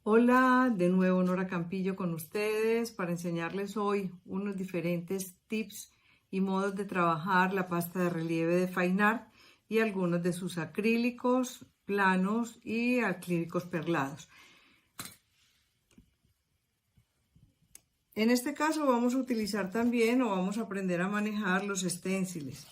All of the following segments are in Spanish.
Hola, de nuevo Nora Campillo con ustedes para enseñarles hoy unos diferentes tips y modos de trabajar la pasta de relieve de Fine Art y algunos de sus acrílicos planos y acrílicos perlados. En este caso vamos a utilizar también o vamos a aprender a manejar los esténciles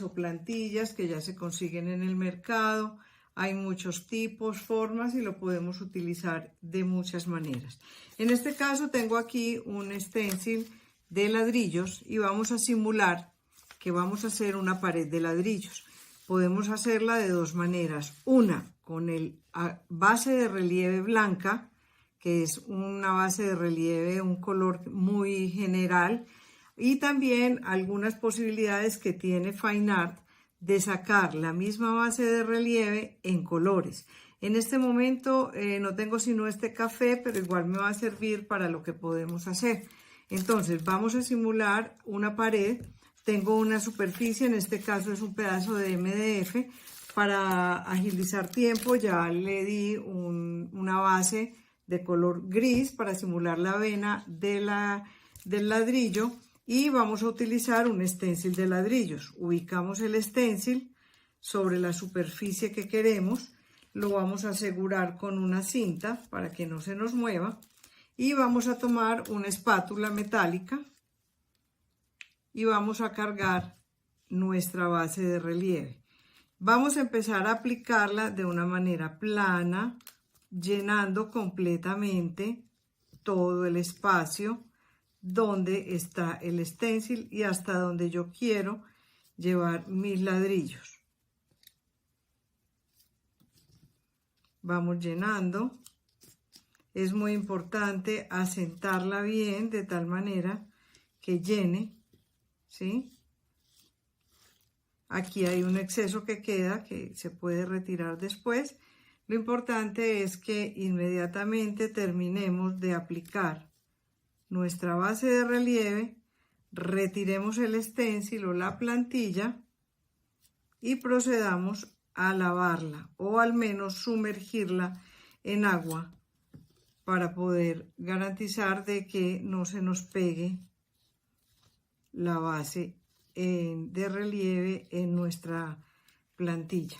o plantillas que ya se consiguen en el mercado. Hay muchos tipos, formas y lo podemos utilizar de muchas maneras. En este caso tengo aquí un stencil de ladrillos y vamos a simular que vamos a hacer una pared de ladrillos. Podemos hacerla de dos maneras. Una con el base de relieve blanca, que es una base de relieve, un color muy general, y también algunas posibilidades que tiene Fine Art de sacar la misma base de relieve en colores. En este momento no tengo sino este café, pero igual me va a servir para lo que podemos hacer. Entonces vamos a simular una pared. Tengo una superficie, en este caso es un pedazo de MDF. Para agilizar tiempo ya le di una base de color gris para simular la vena del ladrillo. Y vamos a utilizar un stencil de ladrillos. Ubicamos el stencil sobre la superficie que queremos. Lo vamos a asegurar con una cinta para que no se nos mueva. Y vamos a tomar una espátula metálica y vamos a cargar nuestra base de relieve. Vamos a empezar a aplicarla de una manera plana, llenando completamente todo el espacio donde está el stencil y hasta donde yo quiero llevar mis ladrillos. Vamos llenando. Es muy importante asentarla bien de tal manera que llene, ¿sí? Aquí hay un exceso que queda que se puede retirar después. Lo importante es que inmediatamente terminemos de aplicar nuestra base de relieve, retiremos el stencil o la plantilla y procedamos a lavarla o al menos sumergirla en agua para poder garantizar de que no se nos pegue la base de relieve en nuestra plantilla.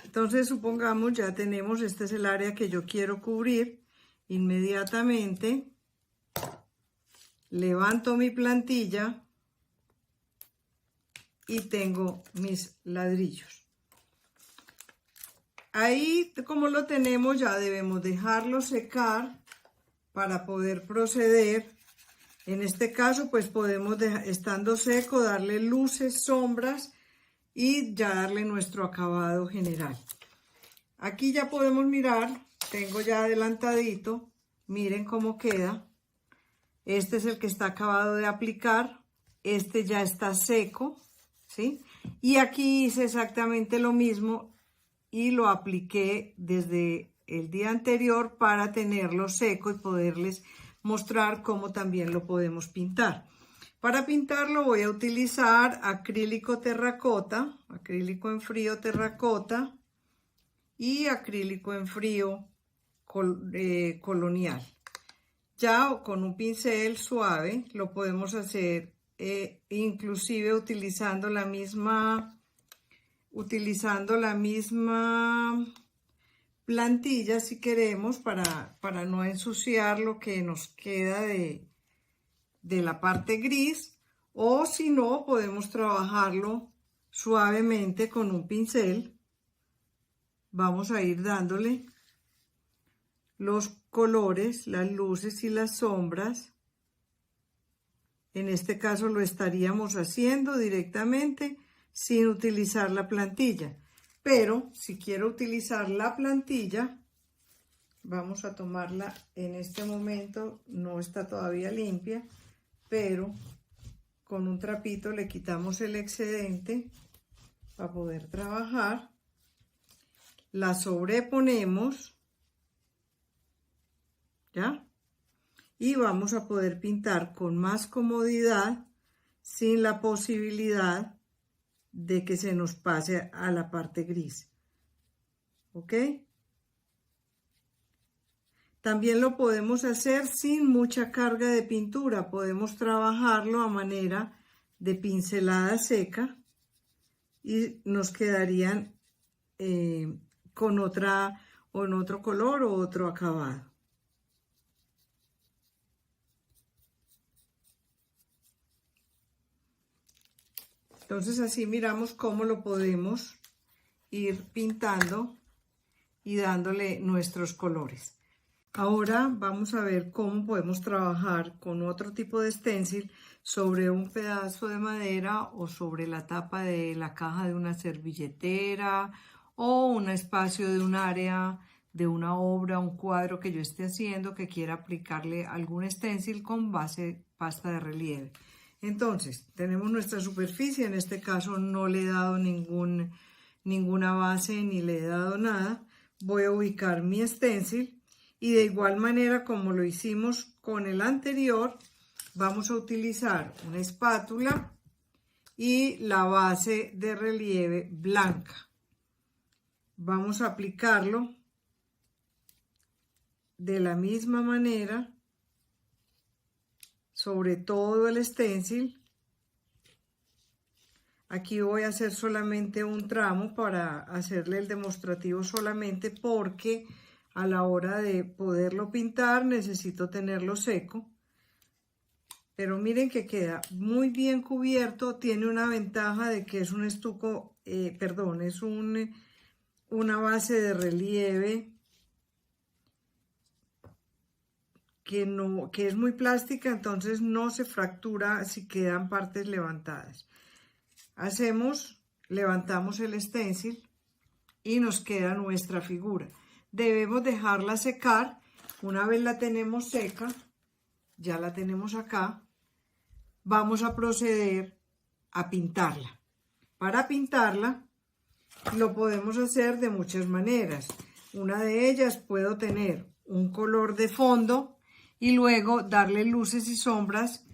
Entonces, supongamos ya tenemos, este es el área que yo quiero cubrir. Inmediatamente levanto mi plantilla y tengo mis ladrillos. Ahí, como lo tenemos, ya debemos dejarlo secar para poder proceder. En este caso, pues podemos, estando seco, darle luces, sombras y ya darle nuestro acabado general. Aquí ya podemos mirar, tengo ya adelantadito, miren cómo queda. Este es el que está acabado de aplicar, este ya está seco, ¿sí? Y aquí hice exactamente lo mismo y lo apliqué desde el día anterior para tenerlo seco y poderles mostrar cómo también lo podemos pintar. Para pintarlo voy a utilizar acrílico terracota, acrílico en frío terracota y acrílico en frío colonial. Ya con un pincel suave lo podemos hacer inclusive utilizando la misma plantilla si queremos para no ensuciar lo que nos queda de la parte gris, o si no podemos trabajarlo suavemente con un pincel. Vamos a ir dándole los colores, las luces y las sombras. En este caso lo estaríamos haciendo directamente sin utilizar la plantilla. Pero si quiero utilizar la plantilla, vamos a tomarla en este momento, no está todavía limpia, pero con un trapito le quitamos el excedente para poder trabajar. La sobreponemos, ¿ya? Y vamos a poder pintar con más comodidad sin la posibilidad de que se nos pase a la parte gris. ¿Ok? También lo podemos hacer sin mucha carga de pintura. Podemos trabajarlo a manera de pincelada seca y nos quedarían con otra o en otro color o otro acabado. Entonces así miramos cómo lo podemos ir pintando y dándole nuestros colores. Ahora vamos a ver cómo podemos trabajar con otro tipo de stencil sobre un pedazo de madera o sobre la tapa de la caja de una servilletera o un espacio de un área de una obra, un cuadro que yo esté haciendo que quiera aplicarle algún stencil con base pasta de relieve. Entonces, tenemos nuestra superficie, en este caso no le he dado ninguna base ni le he dado nada. Voy a ubicar mi stencil. Y de igual manera como lo hicimos con el anterior, vamos a utilizar una espátula y la base de relieve blanca. Vamos a aplicarlo de la misma manera sobre todo el stencil. Aquí voy a hacer solamente un tramo para hacerle el demostrativo solamente porque a la hora de poderlo pintar necesito tenerlo seco. Pero miren que queda muy bien cubierto. Tiene una ventaja de que es un estuco, es una base de relieve que es muy plástica, entonces no se fractura si quedan partes levantadas. Levantamos el stencil y nos queda nuestra figura. Debemos dejarla secar. Una vez la tenemos seca, ya la tenemos acá, vamos a proceder a pintarla. Para pintarla lo podemos hacer de muchas maneras. Una de ellas, puedo tener un color de fondo y luego darle luces y sombras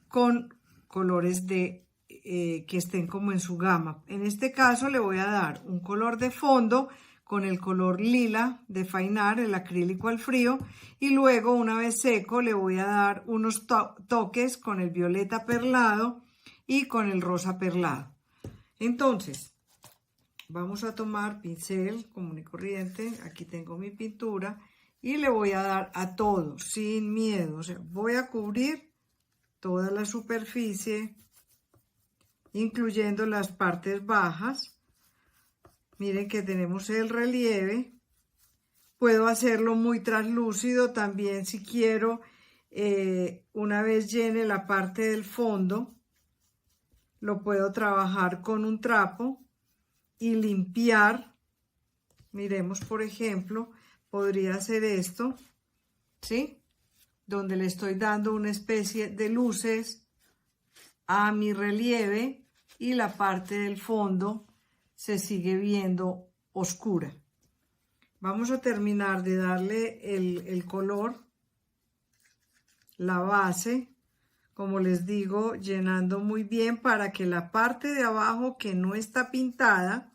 con colores que estén como en su gama. En este caso le voy a dar un color de fondo con el color lila de Fine Art, el acrílico al frío, y luego una vez seco le voy a dar unos toques con el violeta perlado y con el rosa perlado. Entonces vamos a tomar pincel común y corriente, aquí tengo mi pintura y le voy a dar a todo sin miedo, o sea, voy a cubrir toda la superficie incluyendo las partes bajas. Miren que tenemos el relieve. Puedo hacerlo muy translúcido también si quiero. Una vez llene la parte del fondo, lo puedo trabajar con un trapo y limpiar. Miremos, por ejemplo, podría hacer esto, ¿sí? Donde le estoy dando una especie de luces a mi relieve y la parte del fondo se sigue viendo oscura. Vamos a terminar de darle el color, la base, como les digo, llenando muy bien para que la parte de abajo que no está pintada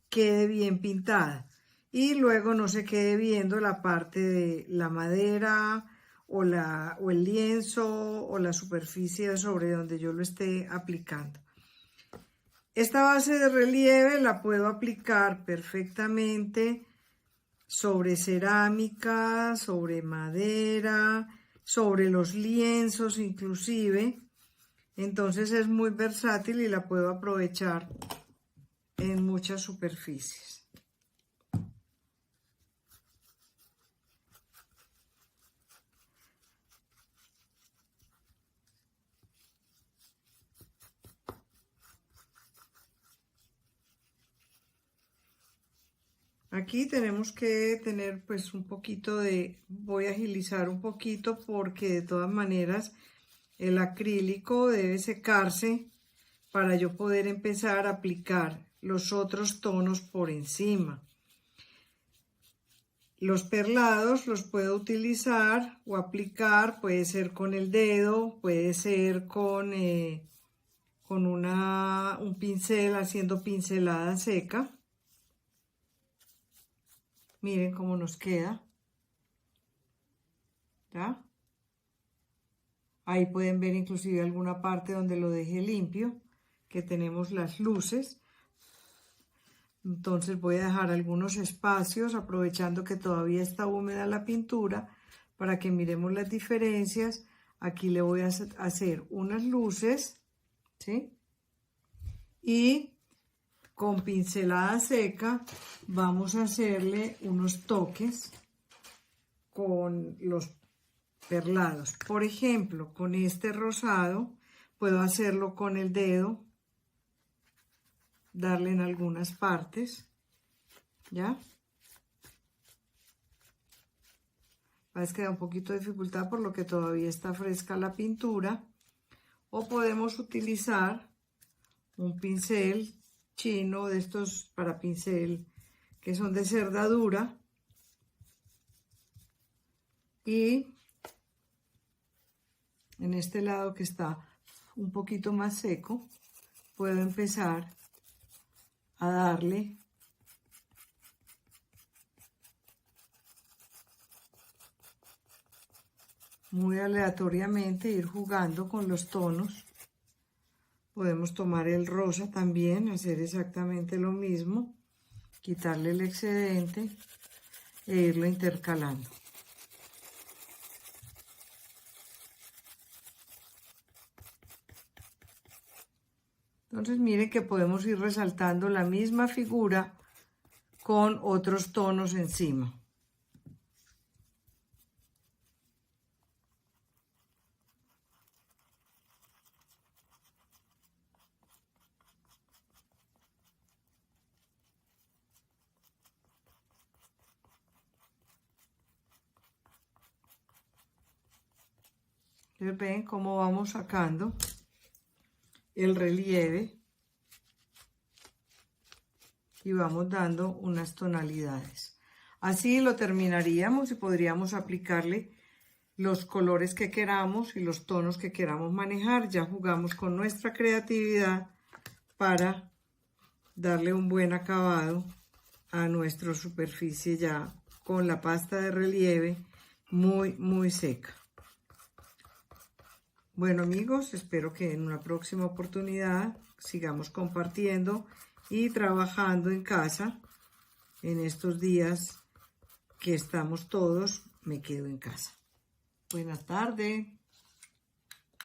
quede bien pintada y luego no se quede viendo la parte de la madera o el lienzo o la superficie sobre donde yo lo esté aplicando. Esta base de relieve la puedo aplicar perfectamente sobre cerámica, sobre madera, sobre los lienzos inclusive. Entonces es muy versátil y la puedo aprovechar en muchas superficies. Aquí tenemos que tener pues un poquito voy a agilizar un poquito porque de todas maneras el acrílico debe secarse para yo poder empezar a aplicar los otros tonos por encima. Los perlados los puedo utilizar o aplicar, puede ser con el dedo, puede ser con con un pincel haciendo pincelada seca. Miren cómo nos queda. ¿Ya? Ahí pueden ver inclusive alguna parte donde lo dejé limpio, que tenemos las luces. Entonces voy a dejar algunos espacios, aprovechando que todavía está húmeda la pintura, para que miremos las diferencias. Aquí le voy a hacer unas luces, ¿sí? Y con pincelada seca vamos a hacerle unos toques con los perlados. Por ejemplo, con este rosado puedo hacerlo con el dedo, darle en algunas partes, ¿ya? A veces queda un poquito de dificultad por lo que todavía está fresca la pintura. O podemos utilizar un pincel chino de estos para pincel que son de cerda dura. Y en este lado que está un poquito más seco, puedo empezar a darle muy aleatoriamente, ir jugando con los tonos. Podemos tomar el rosa también, hacer exactamente lo mismo, quitarle el excedente e irlo intercalando. Entonces miren que podemos ir resaltando la misma figura con otros tonos encima. Ustedes ven cómo vamos sacando el relieve y vamos dando unas tonalidades. Así lo terminaríamos y podríamos aplicarle los colores que queramos y los tonos que queramos manejar. Ya jugamos con nuestra creatividad para darle un buen acabado a nuestra superficie ya con la pasta de relieve muy seca. Bueno amigos, espero que en una próxima oportunidad sigamos compartiendo y trabajando en casa. En estos días que estamos todos, me quedo en casa. Buenas tardes.